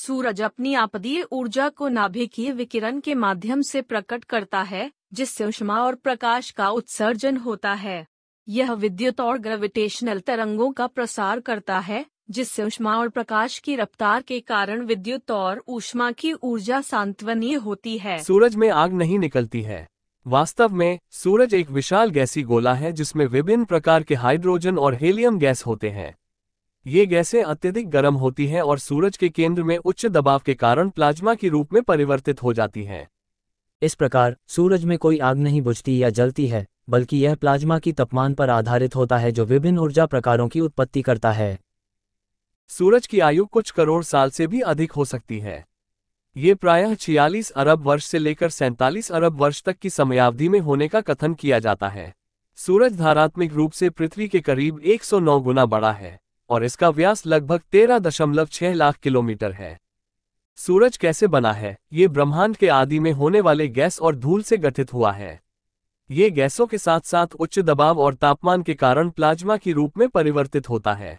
सूरज अपनी आपदीय ऊर्जा को नाभिकीय विकिरण के माध्यम से प्रकट करता है, जिससे ऊष्मा और प्रकाश का उत्सर्जन होता है। यह विद्युत और ग्रेविटेशनल तरंगों का प्रसार करता है, जिससे ऊष्मा और प्रकाश की रफ्तार के कारण विद्युत और ऊष्मा की ऊर्जा सांत्वनीय होती है। सूरज में आग नहीं निकलती है। वास्तव में सूरज एक विशाल गैसीय गोला है जिसमें विभिन्न प्रकार के हाइड्रोजन और हीलियम गैस होते हैं। ये गैसें अत्यधिक गर्म होती हैं और सूरज के केंद्र में उच्च दबाव के कारण प्लाज्मा के रूप में परिवर्तित हो जाती हैं। इस प्रकार सूरज में कोई आग नहीं बुझती या जलती है, बल्कि यह प्लाज्मा की तापमान पर आधारित होता है जो विभिन्न ऊर्जा प्रकारों की उत्पत्ति करता है। सूरज की आयु कुछ करोड़ साल से भी अधिक हो सकती है। ये प्रायः 46 अरब वर्ष से लेकर 47 अरब वर्ष तक की समयावधि में होने का कथन किया जाता है। सूरज धारात्मक रूप से पृथ्वी के करीब 109 गुना बड़ा है और इसका व्यास लगभग 13.6 लाख किलोमीटर है। सूरज कैसे बना है? ये ब्रह्मांड के आदि में होने वाले गैस और धूल से गठित हुआ है। ये गैसों के साथ साथ उच्च दबाव और तापमान के कारण प्लाज्मा के रूप में परिवर्तित होता है।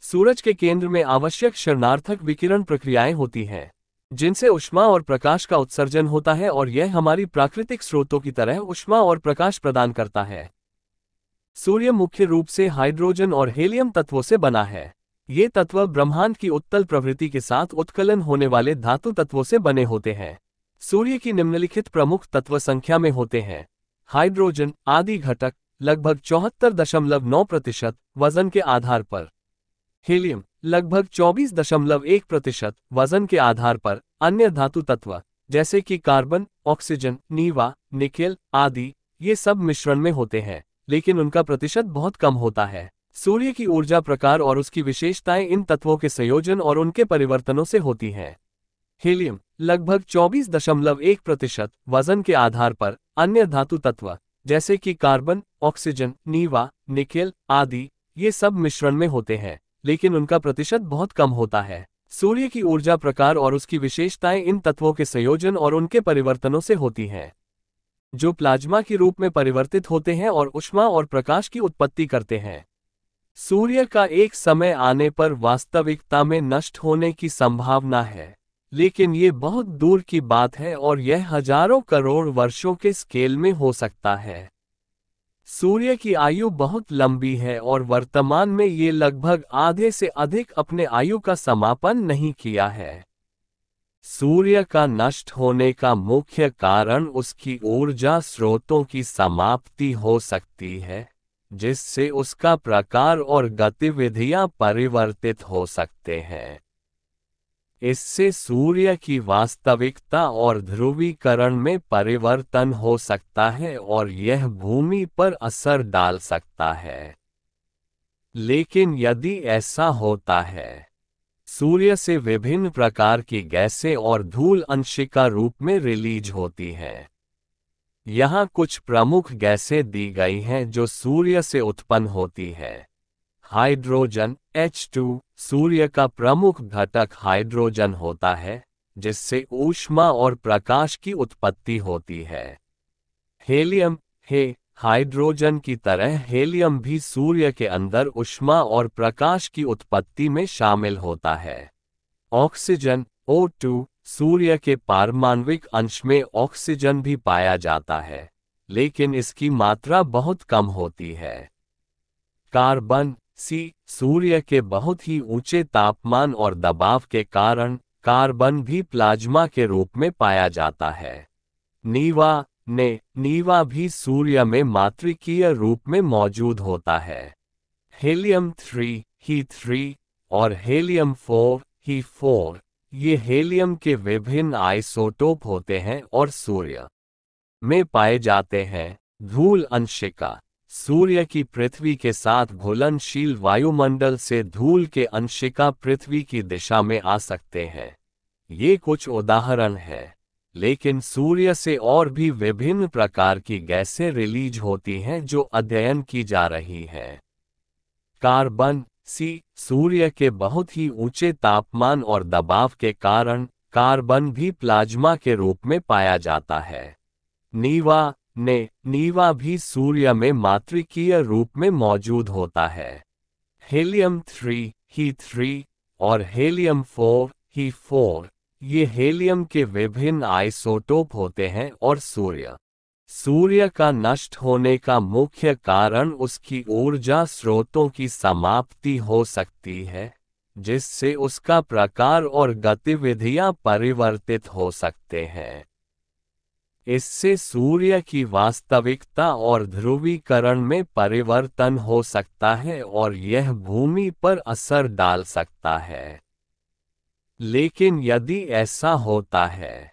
सूरज के केंद्र में आवश्यक क्षरणार्थक विकिरण प्रक्रियाएं होती हैं, जिनसे ऊष्मा और प्रकाश का उत्सर्जन होता है और यह हमारी प्राकृतिक स्रोतों की तरह ऊष्मा और प्रकाश प्रदान करता है। सूर्य मुख्य रूप से हाइड्रोजन और हीलियम तत्वों से बना है। ये तत्व ब्रह्मांड की उत्तल प्रवृत्ति के साथ उत्कलन होने वाले धातु तत्वों से बने होते हैं। सूर्य की निम्नलिखित प्रमुख तत्व संख्या में होते हैं। हाइड्रोजन आदि घटक लगभग 74.9% वजन के आधार पर। हीलियम लगभग 24.1% वजन के आधार पर। अन्य धातु तत्व जैसे कि कार्बन, ऑक्सीजन, नीवा, निकेल आदि ये सब मिश्रण में होते हैं, लेकिन उनका प्रतिशत बहुत कम होता है। सूर्य की ऊर्जा प्रकार और उसकी विशेषताएं इन तत्वों के संयोजन और उनके परिवर्तनों से होती हैं। हीलियम लगभग 24.1% वजन के आधार पर। अन्य धातु तत्व जैसे कि कार्बन, ऑक्सीजन, नीवा, निकेल आदि ये सब मिश्रण में होते हैं, लेकिन उनका प्रतिशत बहुत कम होता है। सूर्य की ऊर्जा प्रकार और उसकी विशेषताएं इन तत्वों के संयोजन और उनके परिवर्तनों से होती हैं, जो प्लाज्मा के रूप में परिवर्तित होते हैं और ऊष्मा और प्रकाश की उत्पत्ति करते हैं। सूर्य का एक समय आने पर वास्तविकता में नष्ट होने की संभावना है, लेकिन ये बहुत दूर की बात है और यह हजारों करोड़ वर्षों के स्केल में हो सकता है। सूर्य की आयु बहुत लंबी है और वर्तमान में ये लगभग आधे से अधिक अपने आयु का समापन नहीं किया है। सूर्य का नष्ट होने का मुख्य कारण उसकी ऊर्जा स्रोतों की समाप्ति हो सकती है, जिससे उसका प्रकार और गतिविधियां परिवर्तित हो सकते हैं। इससे सूर्य की वास्तविकता और ध्रुवीकरण में परिवर्तन हो सकता है और यह भूमि पर असर डाल सकता है। लेकिन यदि ऐसा होता है, सूर्य से विभिन्न प्रकार की गैसें और धूल अंशिका रूप में रिलीज होती हैं। यहाँ कुछ प्रमुख गैसें दी गई हैं जो सूर्य से उत्पन्न होती है। हाइड्रोजन H2 सूर्य का प्रमुख घटक हाइड्रोजन होता है, जिससे ऊष्मा और प्रकाश की उत्पत्ति होती है। हीलियम हाइड्रोजन की तरह हीलियम भी सूर्य के अंदर ऊष्मा और प्रकाश की उत्पत्ति में शामिल होता है। ऑक्सीजन O2 सूर्य के पारमाणविक अंश में ऑक्सीजन भी पाया जाता है, लेकिन इसकी मात्रा बहुत कम होती है। कार्बन C सूर्य के बहुत ही ऊंचे तापमान और दबाव के कारण कार्बन भी प्लाज्मा के रूप में पाया जाता है। नीवा भी सूर्य में मात्रिकीय रूप में मौजूद होता है। हीलियम 3 और हीलियम 4 ये हीलियम के विभिन्न आइसोटोप होते हैं और सूर्य में पाए जाते हैं। धूल अंशिका सूर्य की पृथ्वी के साथ घुलनशील वायुमंडल से धूल के अंशिका पृथ्वी की दिशा में आ सकते हैं। ये कुछ उदाहरण हैं, लेकिन सूर्य से और भी विभिन्न प्रकार की गैसें रिलीज होती हैं जो अध्ययन की जा रही हैं। कार्बन C सूर्य के बहुत ही ऊंचे तापमान और दबाव के कारण कार्बन भी प्लाज्मा के रूप में पाया जाता है। नीवा भी सूर्य में मात्रिकीय रूप में मौजूद होता है। हीलियम 3 और हीलियम He4 ये हेलियम के विभिन्न आइसोटोप होते हैं और सूर्य का नष्ट होने का मुख्य कारण उसकी ऊर्जा स्रोतों की समाप्ति हो सकती है, जिससे उसका प्रकार और गतिविधियां परिवर्तित हो सकते हैं। इससे सूर्य की वास्तविकता और ध्रुवीकरण में परिवर्तन हो सकता है और यह भूमि पर असर डाल सकता है। लेकिन यदि ऐसा होता है